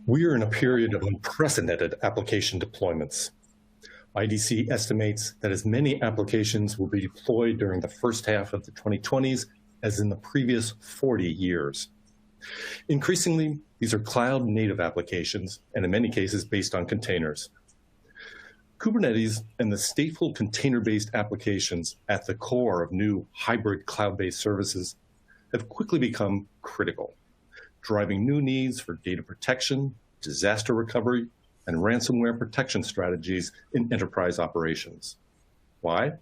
We are in a period of unprecedented application deployments. IDC estimates that as many applications will be deployed during the first half of the 2020s as in the previous 40 years. Increasingly, these are cloud-native applications, and in many cases based on containers. Kubernetes and the stateful container-based applications at the core of new hybrid cloud-based services have quickly become critical, driving new needs for data protection, disaster recovery, and ransomware protection strategies in enterprise operations. Why?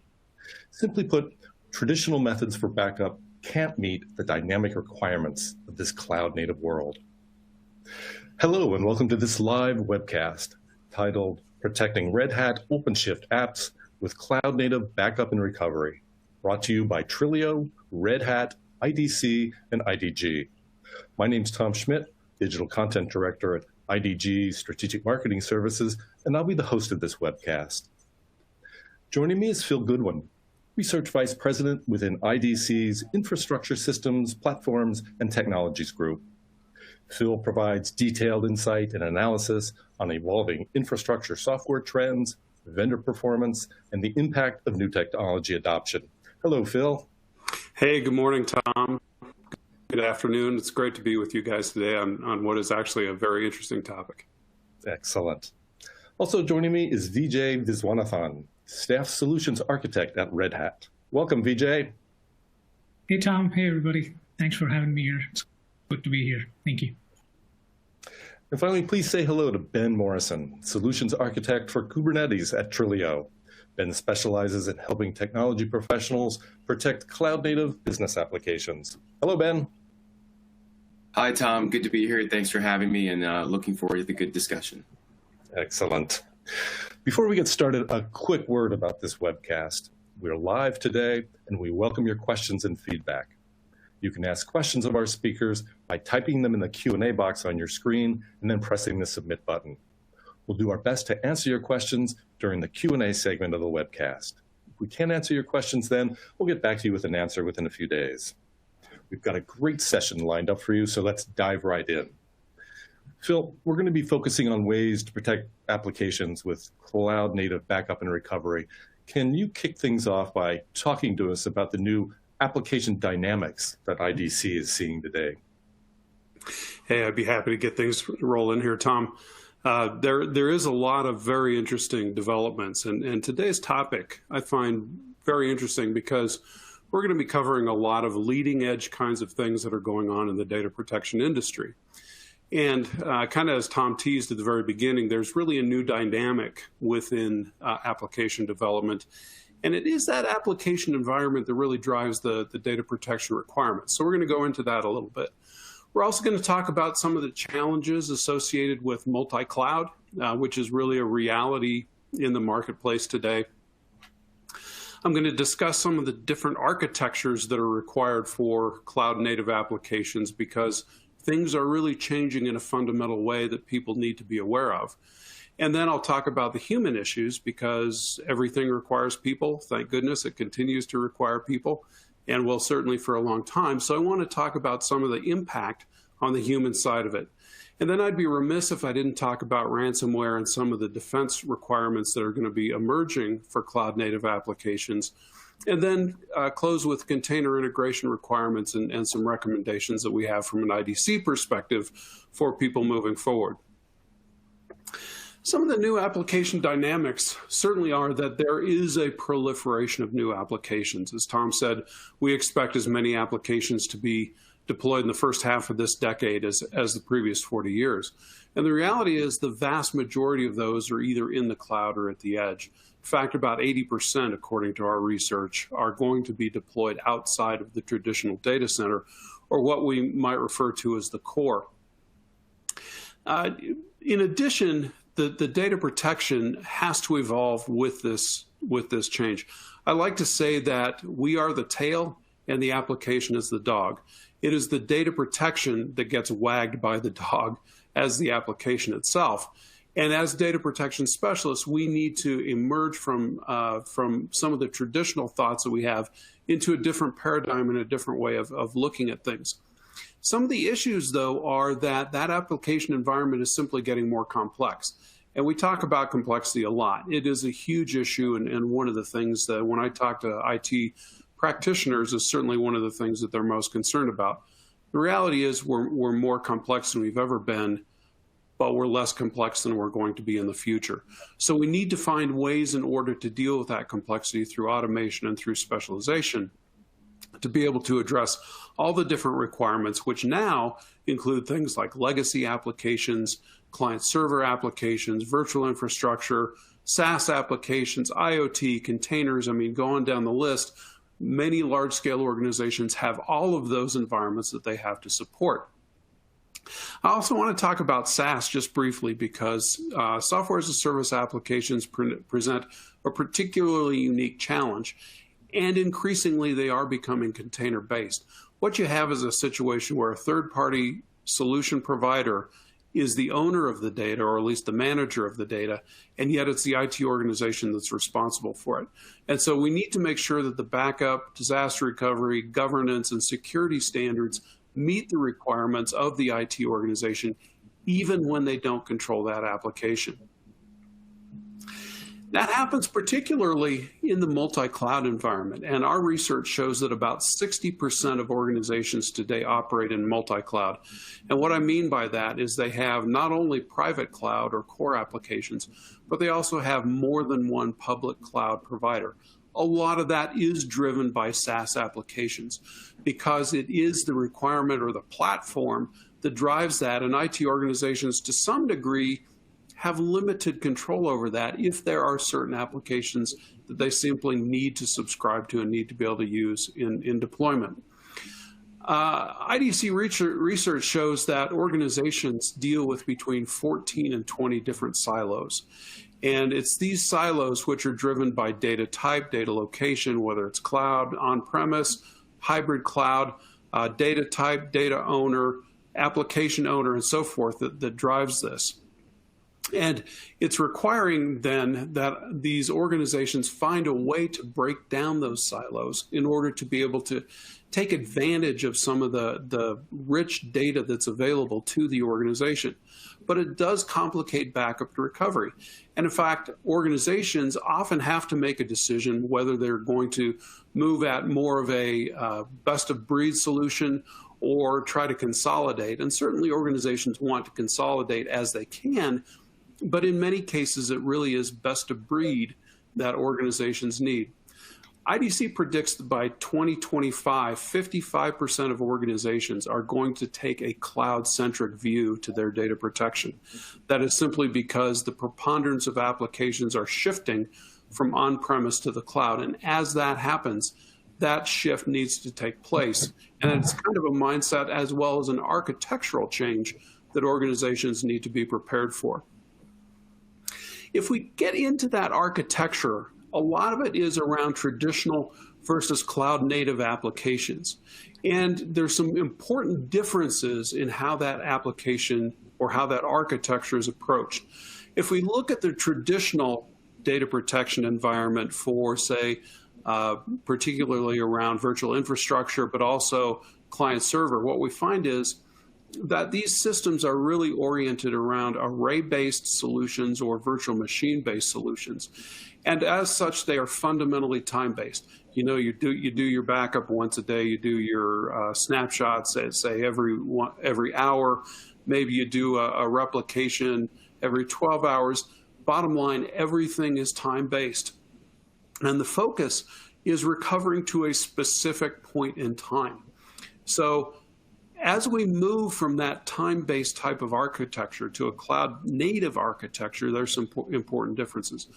Simply put, traditional methods for backup can't meet the dynamic requirements of this cloud-native world. Hello, and welcome to this live webcast titled Protecting Red Hat OpenShift Apps with Cloud-Native Backup and Recovery, brought to you by Trulio, Red Hat, IDC, and IDG. My name's Tom Schmidt, Digital Content Director at IDG Strategic Marketing Services, and I'll be the host of this webcast. Joining me is Phil Goodwin, Research Vice President within IDC's Infrastructure Systems, Platforms, and Technologies Group. Phil provides detailed insight and analysis on evolving infrastructure software trends, vendor performance, and the impact of new technology adoption. Hello, Phil. Hey, good morning, Tom. Good afternoon. It's great to be with you guys today on what is actually a very interesting topic. Excellent. Also joining me is Vijay Viswanathan, Staff Solutions Architect at Red Hat. Welcome, Vijay. Hey, Tom. Hey, everybody. Thanks for having me here. It's good to be here. Thank you. And finally, please say hello to Ben Morrison, Solutions Architect for Kubernetes at Trulio. Ben specializes in helping technology professionals protect cloud-native business applications. Hello, Ben. Hi, Tom. Good to be here. Thanks for having me, and looking forward to the good discussion. Excellent. Before we get started, a quick word about this webcast. We're live today, and we welcome your questions and feedback. You can ask questions of our speakers by typing them in the Q&A box on your screen and then pressing the submit button. We'll do our best to answer your questions during the Q&A segment of the webcast. If we can't answer your questions then, we'll get back to you with an answer within a few days. We've got a great session lined up for you, so let's dive right in. Phil, we're going to be focusing on ways to protect applications with cloud-native backup and recovery. Can you kick things off by talking to us about the new application dynamics that IDC is seeing today? Hey, I'd be happy to get things rolling here, Tom. There is a lot of very interesting developments, and today's topic I find very interesting because we're going to be covering a lot of leading edge kinds of things that are going on in the data protection industry. And kind of as Tom teased at the very beginning, there's really a new dynamic within application development. And it is that application environment that really drives the data protection requirements. So we're going to go into that a little bit. We're also going to talk about some of the challenges associated with multi-cloud, which is really a reality in the marketplace today. I'm going to discuss some of the different architectures that are required for cloud-native applications because things are really changing in a fundamental way that people need to be aware of. And then I'll talk about the human issues because everything requires people. Thank goodness it continues to require people and will certainly for a long time. So I want to talk about some of the impact on the human side of it. And then I'd be remiss if I didn't talk about ransomware and some of the defense requirements that are going to be emerging for cloud-native applications. And then close with container integration requirements and some recommendations that we have from an IDC perspective for people moving forward. Some of the new application dynamics certainly are that there is a proliferation of new applications. As Tom said, we expect as many applications to be deployed in the first half of this decade as the previous 40 years. And the reality is the vast majority of those are either in the cloud or at the edge. In fact, about 80%, according to our research, are going to be deployed outside of the traditional data center, or what we might refer to as the core. In addition, the data protection has to evolve with this change. I like to say that we are the tail and the application is the dog. It is the data protection that gets wagged by the dog as the application itself. And as data protection specialists, we need to emerge from some of the traditional thoughts that we have into a different paradigm and a different way of looking at things. Some of the issues, though, are that that application environment is simply getting more complex. And we talk about complexity a lot. It is a huge issue, and one of the things that when I talk to IT practitioners is certainly one of the things that they're most concerned about. The reality is we're more complex than we've ever been, but we're less complex than we're going to be in the future. So we need to find ways in order to deal with that complexity through automation and through specialization to be able to address all the different requirements, which now include things like legacy applications, client-server applications, virtual infrastructure, SaaS applications, IoT, containers. I mean, going down the list, many large-scale organizations have all of those environments that they have to support. I also want to talk about SaaS just briefly because software as a service applications present a particularly unique challenge, and increasingly they are becoming container-based. What you have is a situation where a third-party solution provider is the owner of the data, or at least the manager of the data, and yet it's the IT organization that's responsible for it. And so we need to make sure that the backup, disaster recovery, governance, and security standards meet the requirements of the IT organization, even when they don't control that application. That happens particularly in the multi-cloud environment, and our research shows that about 60% of organizations today operate in multi-cloud. And what I mean by that is they have not only private cloud or core applications, but they also have more than one public cloud provider. A lot of that is driven by SaaS applications because it is the requirement or the platform that drives that, and IT organizations to some degree have limited control over that if there are certain applications that they simply need to subscribe to and need to be able to use in deployment. IDC research shows that organizations deal with between 14 and 20 different silos. And it's these silos which are driven by data type, data location, whether it's cloud, on-premise, hybrid cloud, data type, data owner, application owner, and so forth that drives this. And it's requiring then that these organizations find a way to break down those silos in order to be able to take advantage of some of the rich data that's available to the organization. But it does complicate backup to recovery. And in fact, organizations often have to make a decision whether they're going to move at more of a best of breed solution or try to consolidate. And certainly organizations want to consolidate as they can, but in many cases, it really is best of breed that organizations need. IDC predicts that by 2025, 55% of organizations are going to take a cloud-centric view to their data protection. That is simply because the preponderance of applications are shifting from on-premise to the cloud. And as that happens, that shift needs to take place. And it's kind of a mindset as well as an architectural change that organizations need to be prepared for. If we get into that architecture, a lot of it is around traditional versus cloud native applications. And there's some important differences in how that application or how that architecture is approached. If we look at the traditional data protection environment for, say, particularly around virtual infrastructure, but also client server, what we find is that these systems are really oriented around array-based solutions or virtual machine-based solutions. And as such, they are fundamentally time-based. You know, you do your backup once a day, you do your snapshots, say every hour, maybe you do a replication every 12 hours. Bottom line, everything is time-based. And the focus is recovering to a specific point in time. So as we move from that time-based type of architecture to a cloud-native architecture, there's some important differences.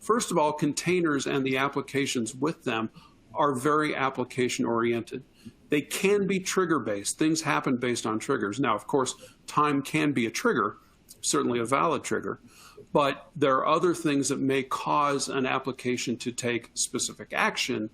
First of all, containers and the applications with them are very application-oriented. They can be trigger-based. Things happen based on triggers. Now, of course, time can be a trigger, certainly a valid trigger, but there are other things that may cause an application to take specific action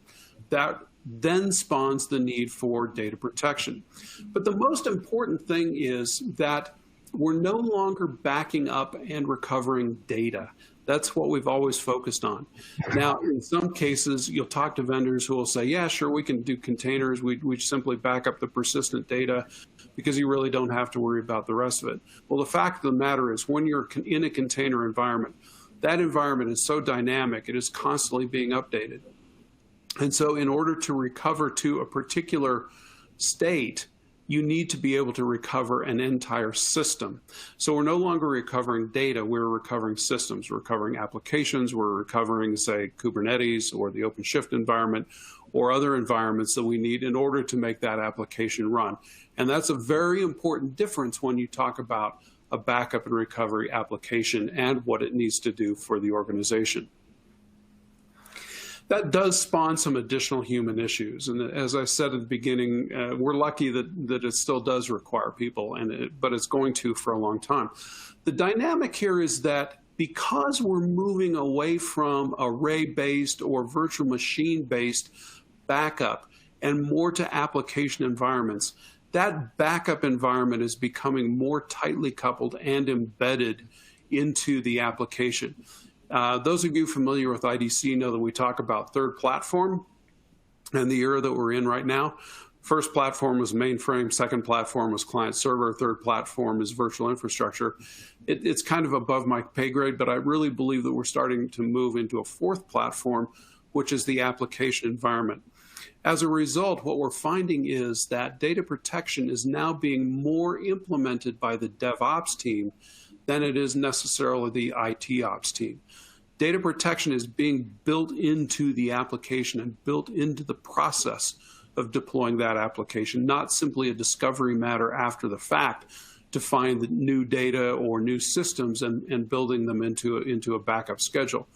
that then spawns the need for data protection. But the most important thing is that we're no longer backing up and recovering data. That's what we've always focused on. Now, in some cases, you'll talk to vendors who will say, yeah, sure, we can do containers. We simply back up the persistent data because you really don't have to worry about the rest of it. Well, the fact of the matter is when you're in a container environment, that environment is so dynamic, it is constantly being updated. And so in order to recover to a particular state, you need to be able to recover an entire system. So we're no longer recovering data, we're recovering systems, we're recovering applications, we're recovering, say, Kubernetes or the OpenShift environment or other environments that we need in order to make that application run. And that's a very important difference when you talk about a backup and recovery application and what it needs to do for the organization. That does spawn some additional human issues. And as I said at the beginning, we're lucky that it still does require people, but it's going to for a long time. The dynamic here is that because we're moving away from array-based or virtual machine-based backup and more to application environments, that backup environment is becoming more tightly coupled and embedded into the application. Those of you familiar with IDC know that we talk about third platform and the era that we're in right now. First platform was mainframe, second platform was client server, third platform is virtual infrastructure. It's kind of above my pay grade, but I really believe that we're starting to move into a fourth platform, which is the application environment. As a result, what we're finding is that data protection is now being more implemented by the DevOps team than it is necessarily the IT ops team. Data protection is being built into the application and built into the process of deploying that application, not simply a discovery matter after the fact to find the new data or new systems and building them into a backup schedule.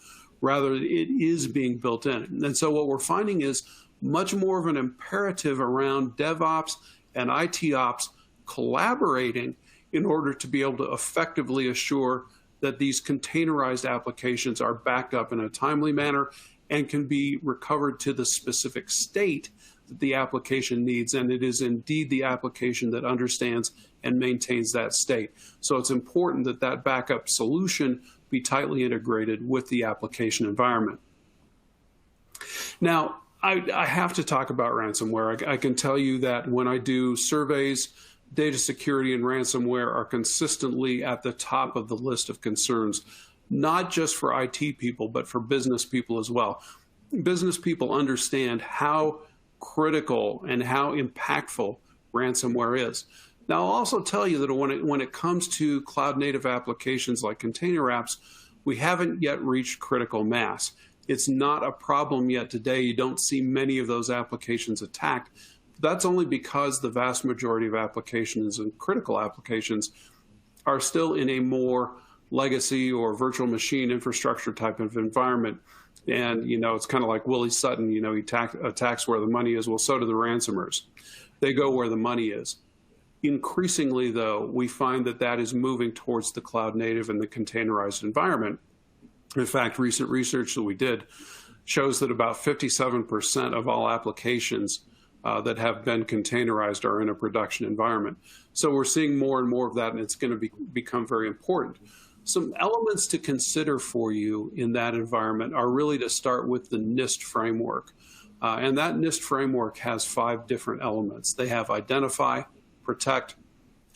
Rather, it is being built in. And so what we're finding is much more of an imperative around DevOps and IT ops collaborating in order to be able to effectively assure that these containerized applications are backed up in a timely manner and can be recovered to the specific state that the application needs. And it is indeed the application that understands and maintains that state. So it's important that that backup solution be tightly integrated with the application environment. Now, I have to talk about ransomware. I can tell you that when I do surveys, data security and ransomware are consistently at the top of the list of concerns, not just for IT people, but for business people as well. Business people understand how critical and how impactful ransomware is. Now, I'll also tell you that when it comes to cloud-native applications like container apps, we haven't yet reached critical mass. It's not a problem yet today. You don't see many of those applications attacked. That's only because the vast majority of applications and critical applications are still in a more legacy or virtual machine infrastructure type of environment. And, it's kind of like Willie Sutton, he attacks where the money is. Well, so do the ransomers. They go where the money is. Increasingly, though, we find that is moving towards the cloud native and the containerized environment. In fact, recent research that we did shows that about 57% of all applications that have been containerized are in a production environment. So we're seeing more and more of that, and it's going to become very important. Some elements to consider for you in that environment are really to start with the NIST framework. And that NIST framework has 5 different elements. They have identify, protect,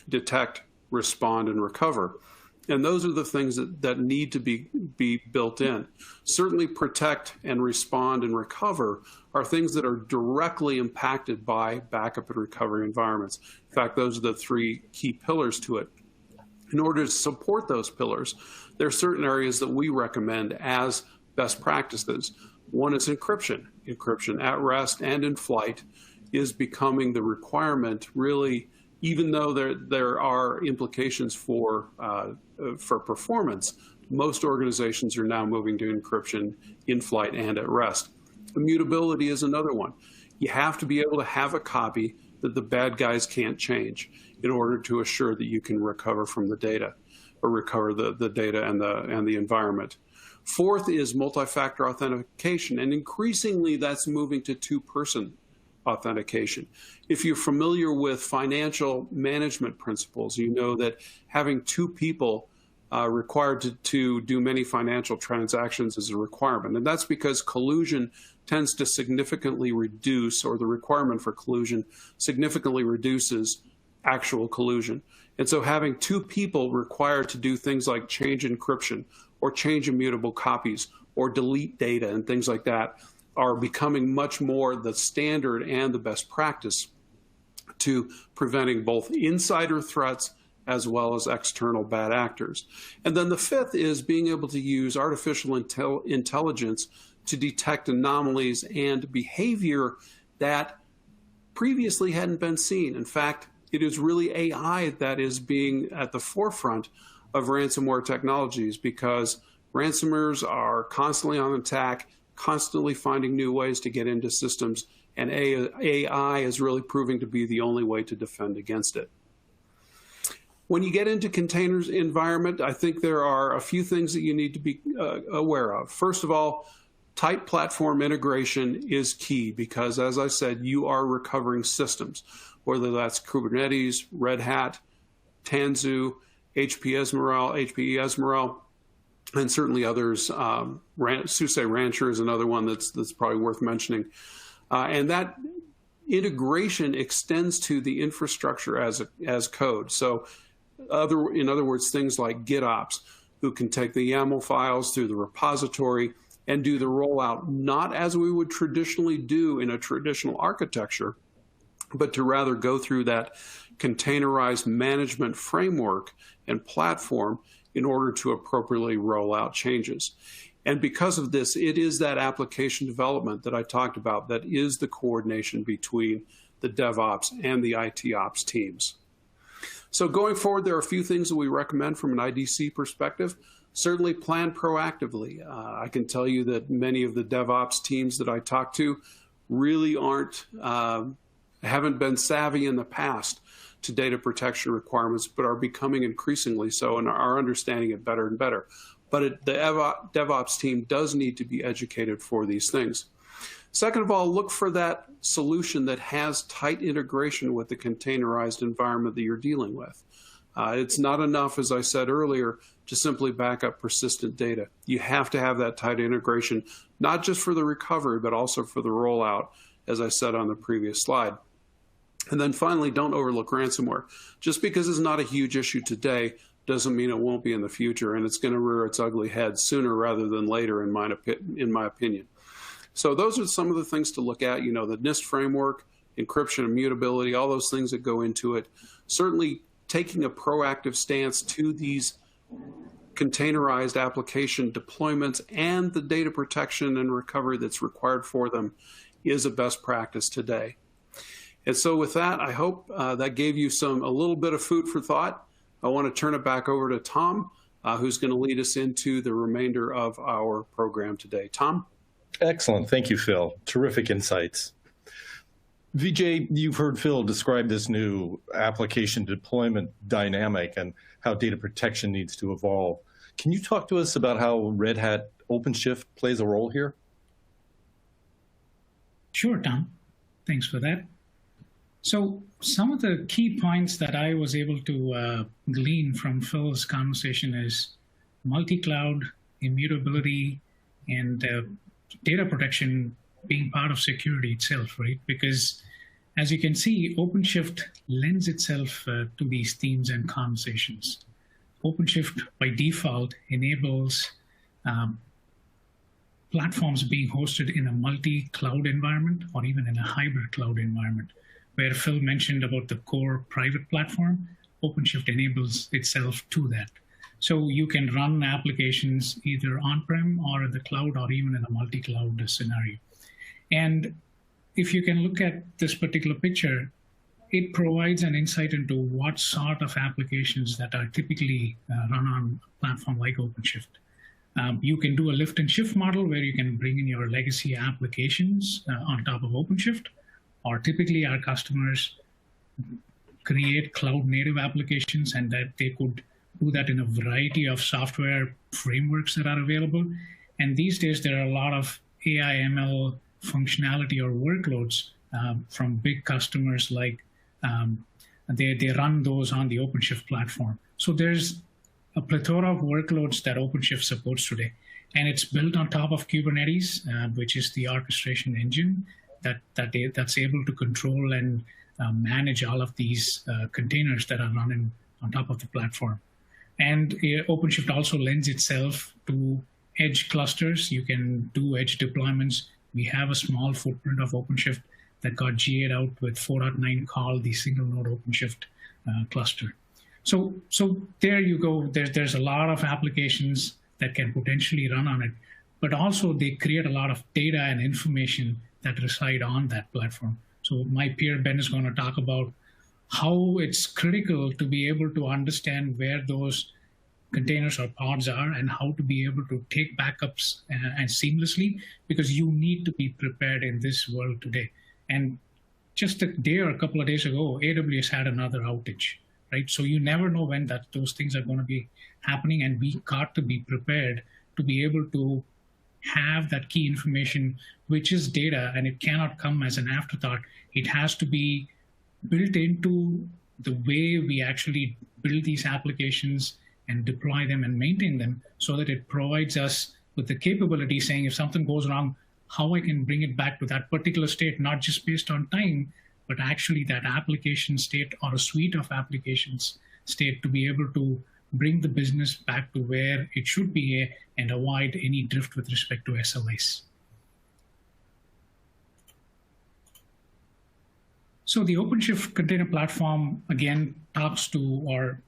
detect, respond, and recover. And those are the things that need to be built in. Certainly protect and respond and recover are things that are directly impacted by backup and recovery environments. In fact, those are the 3 key pillars to it. In order to support those pillars, there are certain areas that we recommend as best practices. One is encryption. Encryption at rest and in flight is becoming the requirement, really, even though there are implications for performance. Most organizations are now moving to encryption in flight and at rest. Immutability is another one. You have to be able to have a copy that the bad guys can't change in order to assure that you can recover from the data or recover the data and the environment. Fourth is multi-factor authentication, and increasingly that's moving to 2-person authentication. If you're familiar with financial management principles, you know that having 2 people required to do many financial transactions as a requirement. And that's because collusion tends to significantly reduce, or the requirement for collusion significantly reduces actual collusion. And so having two people required to do things like change encryption or change immutable copies or delete data and things like that are becoming much more the standard and the best practice to preventing both insider threats as well as external bad actors. And then the fifth is being able to use artificial intelligence to detect anomalies and behavior that previously hadn't been seen. In fact, it is really AI that is being at the forefront of ransomware technologies, because ransomers are constantly on attack, constantly finding new ways to get into systems, and AI is really proving to be the only way to defend against it. When you get into containers environment, I think there are a few things that you need to be aware of. First of all, tight platform integration is key, because, as I said, you are recovering systems, whether that's Kubernetes, Red Hat, Tanzu, HP Esmeralda, and certainly others. SUSE Rancher is another one that's probably worth mentioning. And that integration extends to the infrastructure as code. So in other words, things like GitOps, who can take the YAML files through the repository and do the rollout, not as we would traditionally do in a traditional architecture, but to rather go through that containerized management framework and platform in order to appropriately roll out changes. And because of this, it is that application development that I talked about that is the coordination between the DevOps and the IT Ops teams. So going forward, there are a few things that we recommend from an IDC perspective. Certainly plan proactively. I can tell you that many of the DevOps teams that I talk to really haven't been savvy in the past to data protection requirements, but are becoming increasingly so and are understanding it better and better. But the DevOps team does need to be educated for these things. Second of all, look for that solution that has tight integration with the containerized environment that you're dealing with. It's not enough, as I said earlier, to simply back up persistent data. You have to have that tight integration, not just for the recovery, but also for the rollout, as I said on the previous slide. And then finally, don't overlook ransomware. Just because it's not a huge issue today doesn't mean it won't be in the future, and it's going to rear its ugly head sooner rather than later, in my opinion. So those are some of the things to look at. You know, the NIST framework, encryption, immutability, all those things that go into it. Certainly taking a proactive stance to these containerized application deployments and the data protection and recovery that's required for them is a best practice today. And so with that, I hope that gave you a little bit of food for thought. I want to turn it back over to Tom, who's going to lead us into the remainder of our program today. Tom? Excellent. Thank you, Phil. Terrific insights. Vijay, you've heard Phil describe this new application deployment dynamic and how data protection needs to evolve. Can you talk to us about how Red Hat OpenShift plays a role here? Sure, Tom. Thanks for that. So some of the key points that I was able to glean from Phil's conversation is multi-cloud, immutability, and data protection being part of security itself, right? Because as you can see, OpenShift lends itself to these themes and conversations. OpenShift by default enables platforms being hosted in a multi-cloud environment or even in a hybrid cloud environment. Where Phil mentioned about the core private platform, OpenShift enables itself to that. So you can run applications either on-prem or in the cloud or even in a multi-cloud scenario. And if you can look at this particular picture, it provides an insight into what sort of applications that are typically run on a platform like OpenShift. You can do a lift and shift model where you can bring in your legacy applications on top of OpenShift. Or typically our customers create cloud native applications, and that they could do that in a variety of software frameworks that are available. And these days there are a lot of AI ML functionality or workloads from big customers like they run those on the OpenShift platform. So there's a plethora of workloads that OpenShift supports today. And it's built on top of Kubernetes, which is the orchestration engine that's able to control and manage all of these containers that are running on top of the platform. And OpenShift also lends itself to edge clusters. You can do edge deployments. We have a small footprint of OpenShift that got GA'd out with 4.9 called the single node OpenShift cluster. So there you go. There's a lot of applications that can potentially run on it, but also they create a lot of data and information that reside on that platform. So my peer Ben is going to talk about how it's critical to be able to understand where those containers or pods are and how to be able to take backups and seamlessly, because you need to be prepared in this world today. And just a day or a couple of days ago, AWS had another outage, right? So you never know when those things are going to be happening, and we got to be prepared to be able to have that key information, which is data, and it cannot come as an afterthought. It has to be built into the way we actually build these applications and deploy them and maintain them, so that it provides us with the capability saying if something goes wrong, how I can bring it back to that particular state, not just based on time, but actually that application state or a suite of applications state, to be able to bring the business back to where it should be and avoid any drift with respect to SLAs. So the OpenShift container platform, again, talks to or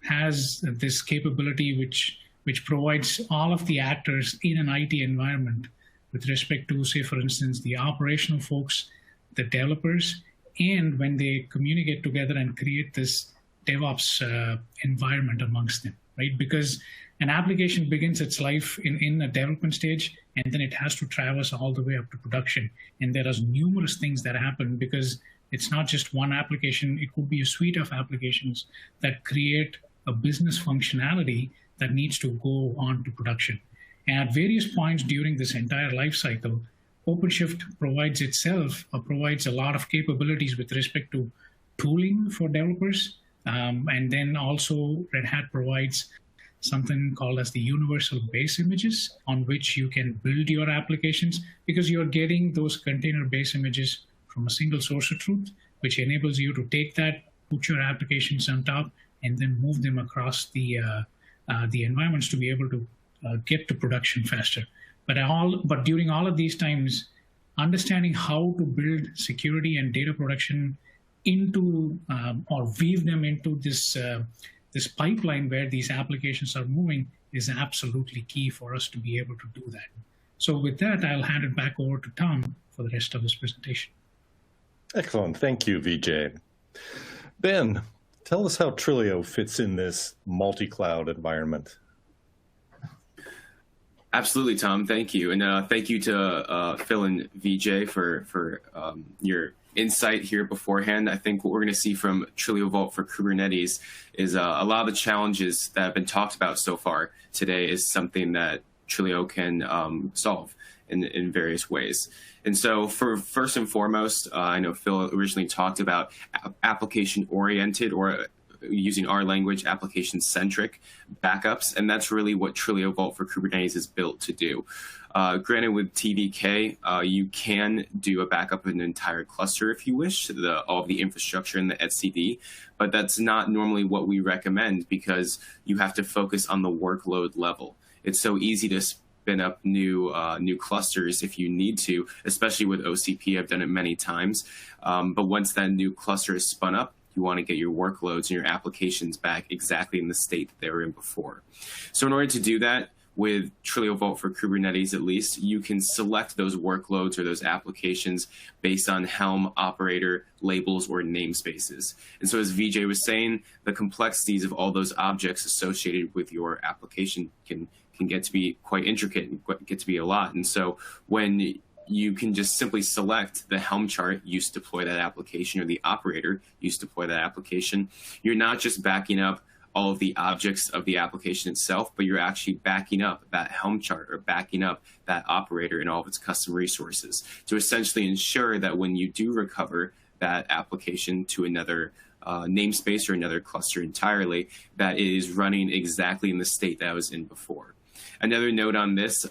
has this capability which provides all of the actors in an IT environment with respect to, say, for instance, the operational folks, the developers, and when they communicate together and create this DevOps environment amongst them, right? Because an application begins its life in a development stage, and then it has to traverse all the way up to production. And there are numerous things that happen, because it's not just one application. It could be a suite of applications that create a business functionality that needs to go on to production. And at various points during this entire life cycle, OpenShift provides a lot of capabilities with respect to tooling for developers. And then also Red Hat provides something called as the universal base images, on which you can build your applications, because you're getting those container base images from a single source of truth, which enables you to take that, put your applications on top, and then move them across the environments to be able to get to production faster. But during all of these times, understanding how to build security and data production into or weave them into this pipeline where these applications are moving is absolutely key for us to be able to do that. So with that, I'll hand it back over to Tom for the rest of this presentation. Excellent. Thank you, Vijay. Ben, tell us how Trulio fits in this multi-cloud environment. Absolutely, Tom. Thank you. And thank you to Phil and Vijay for your insight here beforehand. I think what we're going to see from Trulio Vault for Kubernetes is a lot of the challenges that have been talked about so far today is something that Trulio can solve in various ways. And so for first and foremost, I know Phil originally talked about application-oriented, or using our language, application-centric backups, and that's really what Trulio Vault for Kubernetes is built to do. Granted, with TVK, you can do a backup of an entire cluster if you wish, all of the infrastructure and the etcd, but that's not normally what we recommend, because you have to focus on the workload level. It's so easy to spin up new clusters if you need to, especially with OCP. I've done it many times. But once that new cluster is spun up, you want to get your workloads and your applications back exactly in the state that they were in before. So in order to do that, with Trulio Vault for Kubernetes at least, you can select those workloads or those applications based on Helm, operator, labels, or namespaces. And so as Vijay was saying, the complexities of all those objects associated with your application can get to be quite intricate and get to be a lot. And so when you can just simply select the Helm chart used to deploy that application, or the operator used to deploy that application, you're not just backing up all of the objects of the application itself, but you're actually backing up that Helm chart or backing up that operator and all of its custom resources to essentially ensure that when you do recover that application to another namespace or another cluster entirely that is running exactly in the state that I was in before. Another note on this,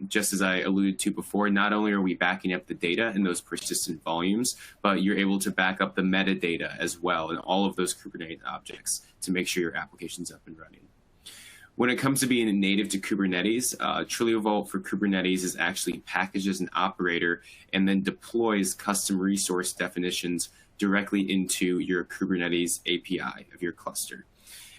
just as I alluded to before, not only are we backing up the data in those persistent volumes, but you're able to back up the metadata as well in all of those Kubernetes objects to make sure your application's up and running. When it comes to being native to Kubernetes, Trulio Vault for Kubernetes is actually packaged as an operator and then deploys custom resource definitions directly into your Kubernetes API of your cluster.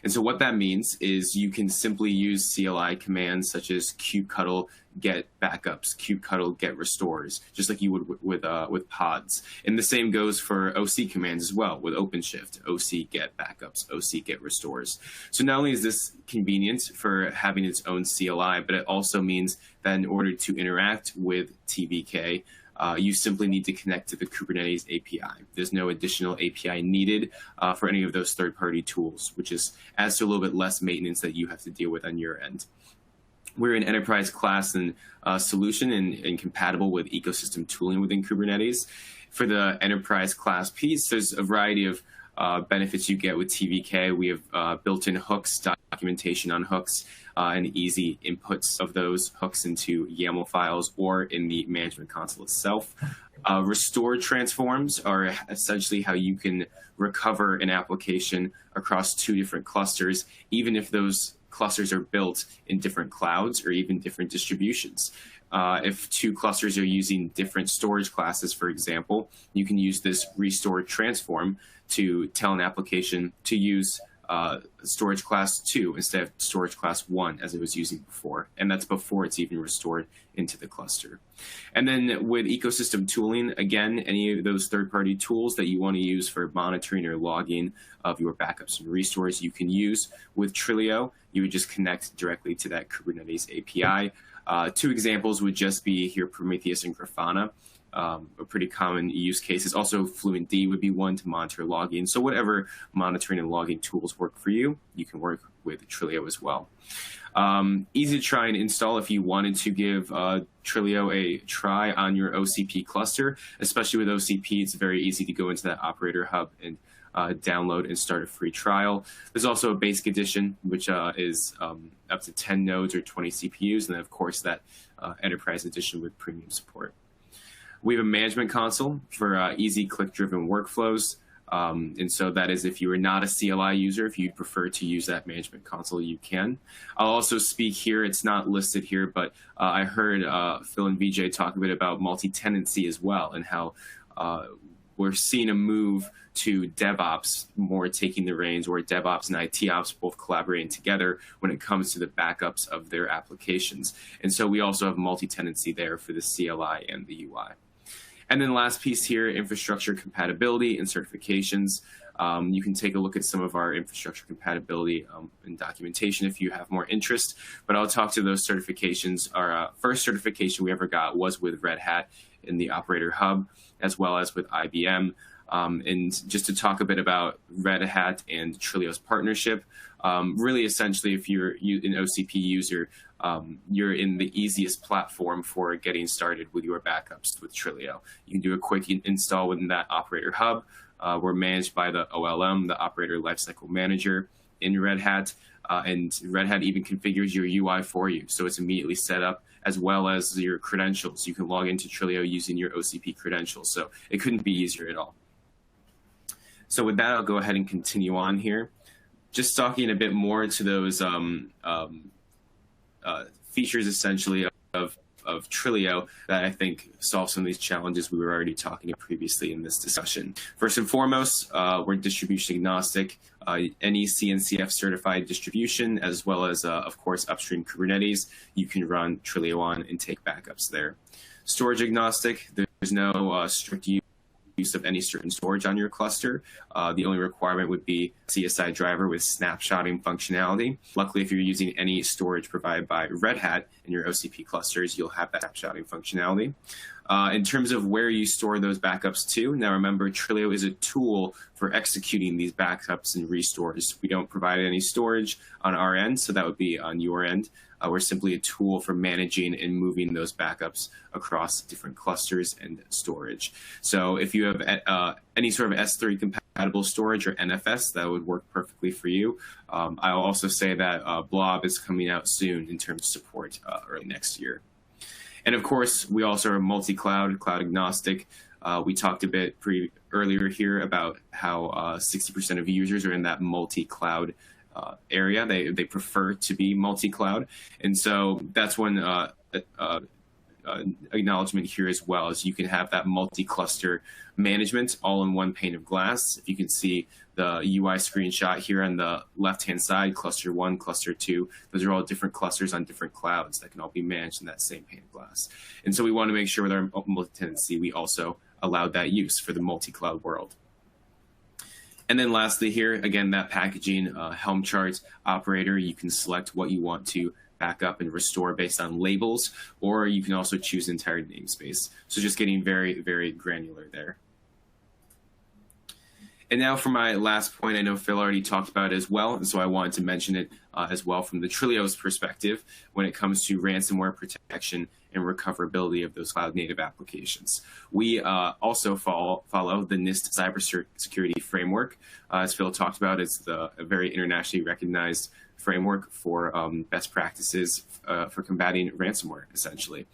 And so what that means is you can simply use CLI commands such as kubectl get backups, kubectl get restores, just like you would with pods. And the same goes for OC commands as well with OpenShift, OC get backups, OC get restores. So not only is this convenient for having its own CLI, but it also means that in order to interact with TVK, you simply need to connect to the Kubernetes API. There's no additional API needed for any of those third-party tools, which adds to a little bit less maintenance that you have to deal with on your end. We're an enterprise class and solution and compatible with ecosystem tooling within Kubernetes. For the enterprise class piece, there's a variety of benefits you get with TVK. We have built-in hooks, documentation on hooks, and easy inputs of those hooks into YAML files or in the management console itself. Restore transforms are essentially how you can recover an application across two different clusters, even if those clusters are built in different clouds or even different distributions. If two clusters are using different storage classes, for example, you can use this restore transform to tell an application to use storage class 2 instead of storage class 1 as it was using before. And that's before it's even restored into the cluster. And then with ecosystem tooling, again, any of those third-party tools that you want to use for monitoring or logging of your backups and restores, you can use with Trulio. You would just connect directly to that Kubernetes API. Two examples would just be here Prometheus and Grafana. A pretty common use cases. Also, FluentD would be one to monitor logging. So whatever monitoring and logging tools work for you, you can work with Trulio as well. Easy to try and install if you wanted to give Trulio a try on your OCP cluster. Especially with OCP, it's very easy to go into that operator hub and download and start a free trial. There's also a basic edition, which is up to 10 nodes or 20 CPUs. And then, of course, that enterprise edition with premium support. We have a management console for easy click-driven workflows. And so that is if you are not a CLI user, if you'd prefer to use that management console, you can. I'll also speak here, it's not listed here, but I heard Phil and Vijay talk a bit about multi-tenancy as well and how we're seeing a move to DevOps more taking the reins, where DevOps and IT Ops both collaborating together when it comes to the backups of their applications. And so we also have multi-tenancy there for the CLI and the UI. And then last piece here, infrastructure compatibility and certifications. You can take a look at some of our infrastructure compatibility and documentation if you have more interest, but I'll talk to those certifications. Our first certification we ever got was with Red Hat in the Operator Hub, as well as with IBM. And just to talk a bit about Red Hat and Trulio's partnership, really essentially if you're an OCP user, you're in the easiest platform for getting started with your backups with Trulio. You can do a quick install within that Operator Hub. We're managed by the OLM, the Operator Lifecycle Manager in Red Hat, and Red Hat even configures your UI for you. So it's immediately set up, as well as your credentials. You can log into Trulio using your OCP credentials. So it couldn't be easier at all. So with that, I'll go ahead and continue on here. Just talking a bit more to those features, essentially, of Trulio that I think solve some of these challenges we were already talking about previously in this discussion. First and foremost, we're distribution agnostic, NEC and CF certified distribution, as well as, of course, upstream Kubernetes. You can run Trulio on and take backups there. Storage agnostic, there's no strict use of any certain storage on your cluster. The only requirement would be CSI driver with snapshotting functionality. Luckily, if you're using any storage provided by Red Hat in your OCP clusters, you'll have that snapshotting functionality. In terms of where you store those backups to, now remember, Trulio is a tool for executing these backups and restores. We don't provide any storage on our end, so that would be on your end. We're simply a tool for managing and moving those backups across different clusters and storage. So if you have any sort of S3 compatible storage or NFS, that would work perfectly for you. I'll also say that Blob is coming out soon in terms of support early next year. And of course, we also are multi-cloud, cloud agnostic. We talked a bit earlier here about how 60% of users are in that multi-cloud area. They prefer to be multi-cloud. And so that's one acknowledgement here as well, is you can have that multi-cluster management all in one pane of glass. If you can see the UI screenshot here on the left-hand side, cluster 1, cluster 2, those are all different clusters on different clouds that can all be managed in that same pane of glass. And so we want to make sure with our multi-tenancy, we also allowed that use for the multi-cloud world. And then lastly here, again, that packaging Helm chart operator, you can select what you want to back up and restore based on labels, or you can also choose entire namespace. So just getting very, very granular there. And now for my last point, I know Phil already talked about it as well, and so I wanted to mention it as well from the Trulio's perspective when it comes to ransomware protection and recoverability of those cloud-native applications. We also follow the NIST Cybersecurity framework. As Phil talked about, it's a very internationally recognized framework for best practices for combating ransomware, essentially.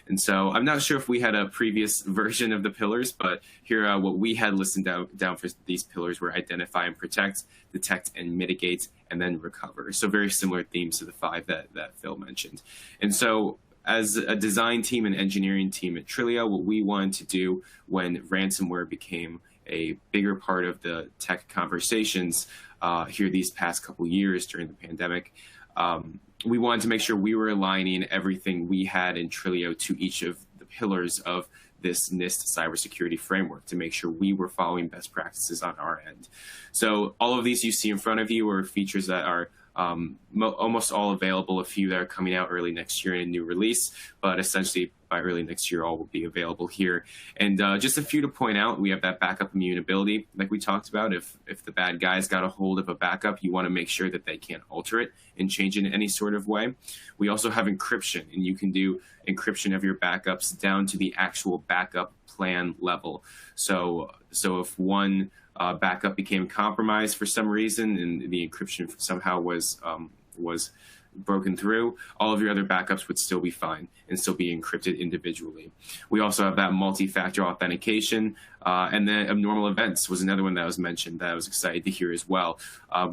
And so I'm not sure if we had a previous version of the pillars, but here what we had listed down for these pillars were identify and protect, detect and mitigate, and then recover. So very similar themes to the 5 that Phil mentioned. And so as a design team and engineering team at Trulio, what we wanted to do when ransomware became a bigger part of the tech conversations here these past couple years during the pandemic, we wanted to make sure we were aligning everything we had in Trulio to each of the pillars of this NIST cybersecurity framework to make sure we were following best practices on our end. So all of these you see in front of you are features that are almost all available, a few that are coming out early next year in a new release, but essentially by early next year, all will be available here. And just a few to point out, we have that backup immutability, like we talked about. If the bad guys got a hold of a backup, you want to make sure that they can't alter it and change it in any sort of way. We also have encryption, and you can do encryption of your backups down to the actual backup plan level. So if one backup became compromised for some reason and the encryption somehow was broken through, all of your other backups would still be fine and still be encrypted individually. We also have that multi-factor authentication, and then abnormal events was another one that was mentioned that I was excited to hear as well.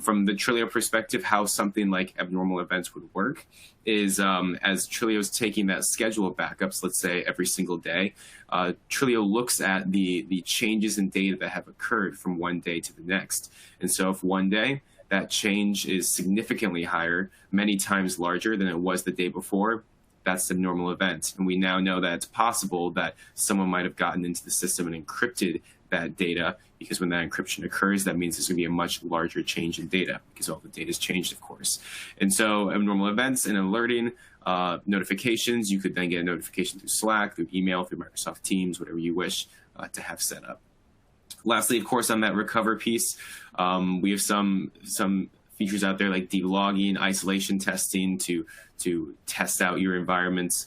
From the Trulio perspective, how something like abnormal events would work is as Trulio's taking that schedule of backups, let's say every single day, Trulio looks at the changes in data that have occurred from one day to the next. And so if one day that change is significantly higher, many times larger than it was the day before, that's an abnormal event. And we now know that it's possible that someone might have gotten into the system and encrypted that data, because when that encryption occurs, that means there's going to be a much larger change in data because all the data is changed, of course. And so abnormal events and alerting notifications, you could then get a notification through Slack, through email, through Microsoft Teams, whatever you wish to have set up. Lastly, of course, on that recover piece, we have some features out there like delogging, isolation testing to test out your environments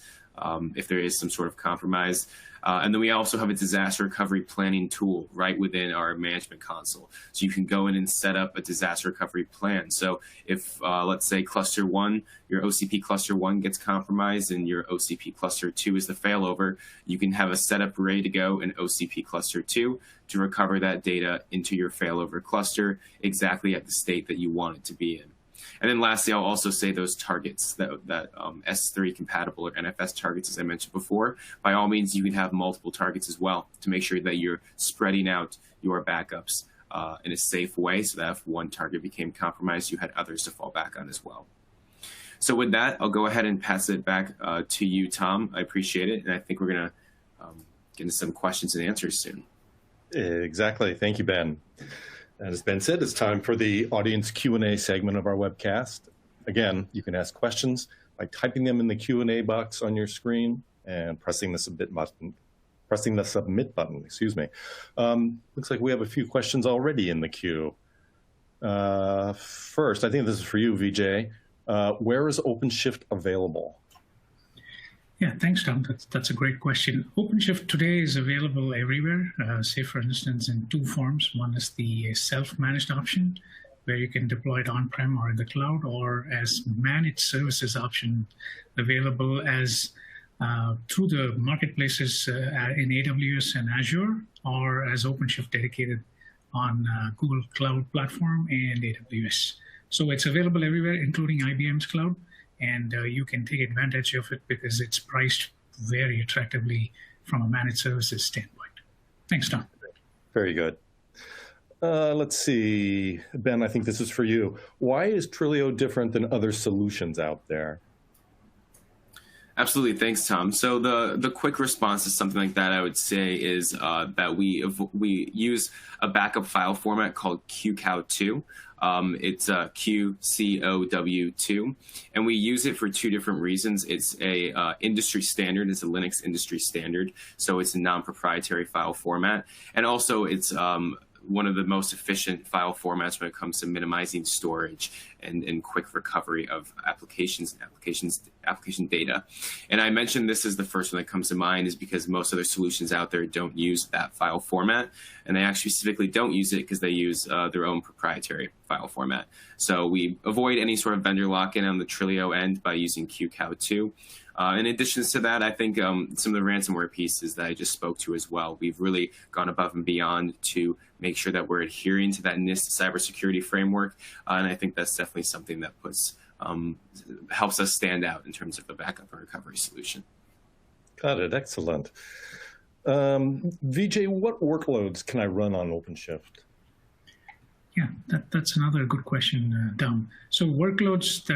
if there is some sort of compromise. And then we also have a disaster recovery planning tool right within our management console. So you can go in and set up a disaster recovery plan. So if, let's say, cluster 1, your OCP cluster 1 gets compromised and your OCP cluster 2 is the failover, you can have a setup ready to go in OCP cluster 2 to recover that data into your failover cluster exactly at the state that you want it to be in. And then lastly, I'll also say those targets, that S3 compatible or NFS targets, as I mentioned before, by all means, you can have multiple targets as well to make sure that you're spreading out your backups in a safe way so that if one target became compromised, you had others to fall back on as well. So with that, I'll go ahead and pass it back to you, Tom. I appreciate it. And I think we're going to get into some questions and answers soon. Exactly. Thank you, Ben. As Ben said, it's time for the audience Q&A segment of our webcast. Again, you can ask questions by typing them in the Q&A box on your screen and pressing the submit button pressing the submit button, excuse me. Looks like we have a few questions already in the queue. First, I think this is for you, Vijay. Where is OpenShift available? Yeah, thanks, Tom. That's a great question. OpenShift today is available everywhere, say, for instance, in two forms. One is the self-managed option, where you can deploy it on-prem or in the cloud, or as managed services option available as through the marketplaces in AWS and Azure, or as OpenShift dedicated on Google Cloud Platform and AWS. So it's available everywhere, including IBM's cloud, and you can take advantage of it because it's priced very attractively from a managed services standpoint. Thanks, Tom. Very good. Let's see, Ben, I think this is for you. Why is Trulio different than other solutions out there? Absolutely, thanks, Tom. So the quick response to something like that, I would say, is that we use a backup file format called QCOW2. It's QCOW2, and we use it for two different reasons. It's a industry standard. It's a Linux industry standard, so it's a non-proprietary file format, and also it's one of the most efficient file formats when it comes to minimizing storage and quick recovery of application data. And I mentioned this as the first one that comes to mind is because most other solutions out there don't use that file format, and they actually specifically don't use it because they use their own proprietary file format. So we avoid any sort of vendor lock-in on the Trulio end by using QCOW2. In addition to that, I think some of the ransomware pieces that I just spoke to as well, we've really gone above and beyond to make sure that we're adhering to that NIST cybersecurity framework. And I think that's definitely something that helps us stand out in terms of a backup and recovery solution. Got it. Excellent. Vijay, what workloads can I run on OpenShift? Yeah, that's another good question, Tom. So workloads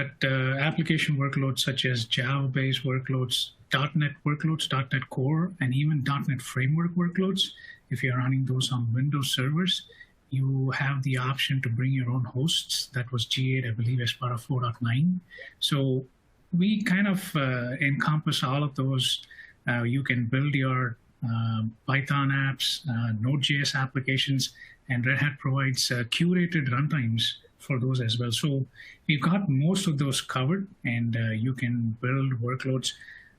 application workloads such as Java-based workloads, .NET workloads, .NET Core, and even .NET Framework workloads, if you're running those on Windows servers, you have the option to bring your own hosts. That was GA'd, I believe, as part of 4.9. So we kind of encompass all of those. You can build your Python apps, Node.js applications, and Red Hat provides curated runtimes for those as well. So we've got most of those covered, and you can build workloads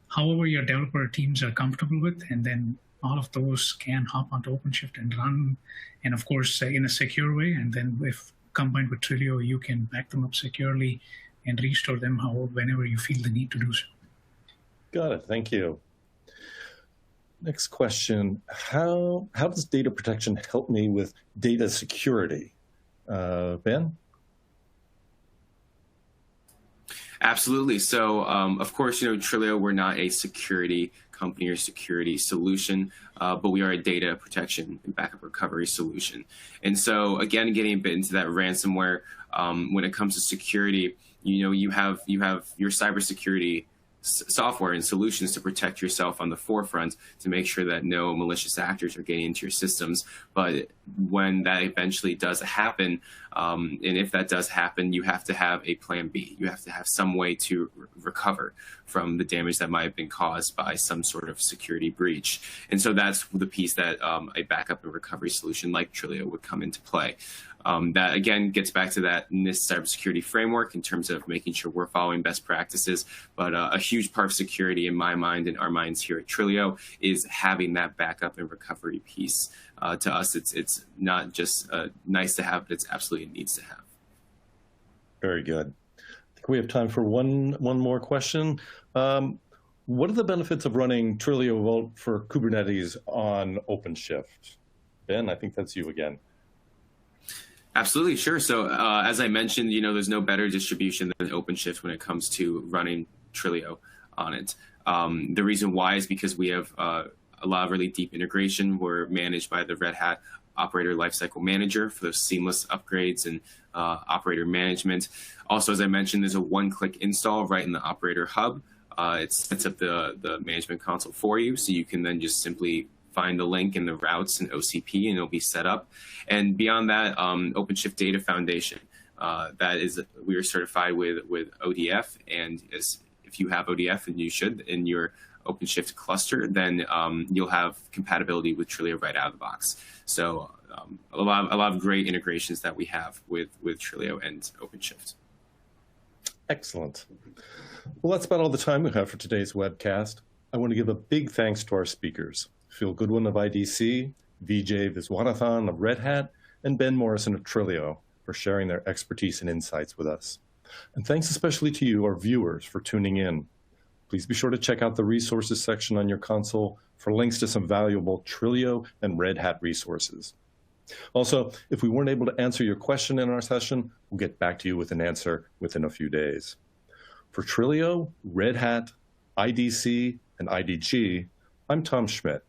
however your developer teams are comfortable with, and then all of those can hop onto OpenShift and run, and of course, in a secure way. And then if combined with Trulio, you can back them up securely and restore them whenever you feel the need to do so. Got it. Thank you. Next question, how does data protection help me with data security? Ben? Absolutely. So, of course, Trulio, we're not a security company or security solution, but we are a data protection and backup recovery solution. And so, again, getting a bit into that ransomware, when it comes to security, you have your cybersecurity software and solutions to protect yourself on the forefront to make sure that no malicious actors are getting into your systems. But when that eventually does happen, and if that does happen, you have to have a plan B. You have to have some way to recover from the damage that might have been caused by some sort of security breach. And so that's the piece that a backup and recovery solution like Trulio would come into play. That, again, gets back to that NIST cybersecurity framework in terms of making sure we're following best practices. But a huge part of security in my mind and our minds here at Trulio is having that backup and recovery piece. To us, it's not just nice to have, but it's absolutely needs to have. Very good. I think we have time for one more question. What are the benefits of running Trulio Vault for Kubernetes on OpenShift? Ben, I think that's you again. Absolutely, sure. So as I mentioned, there's no better distribution than OpenShift when it comes to running Trulio on it. The reason why is because we have a lot of really deep integration. We're managed by the Red Hat Operator Lifecycle Manager for those seamless upgrades and operator management. Also, as I mentioned, there's a one-click install right in the Operator Hub. It sets up the management console for you, so you can then just simply find the link in the routes and OCP, and it'll be set up. And beyond that, OpenShift Data Foundation. We are certified with ODF, and if you have ODF, and you should, in your OpenShift cluster, then you'll have compatibility with Trulio right out of the box. So a lot of great integrations that we have with Trulio and OpenShift. Excellent. Well, that's about all the time we have for today's webcast. I want to give a big thanks to our speakers, Phil Goodwin of IDC, Vijay Viswanathan of Red Hat, and Ben Morrison of Trulio for sharing their expertise and insights with us. And thanks especially to you, our viewers, for tuning in. Please be sure to check out the resources section on your console for links to some valuable Trulio and Red Hat resources. Also, if we weren't able to answer your question in our session, we'll get back to you with an answer within a few days. For Trulio, Red Hat, IDC, and IDG, I'm Tom Schmidt.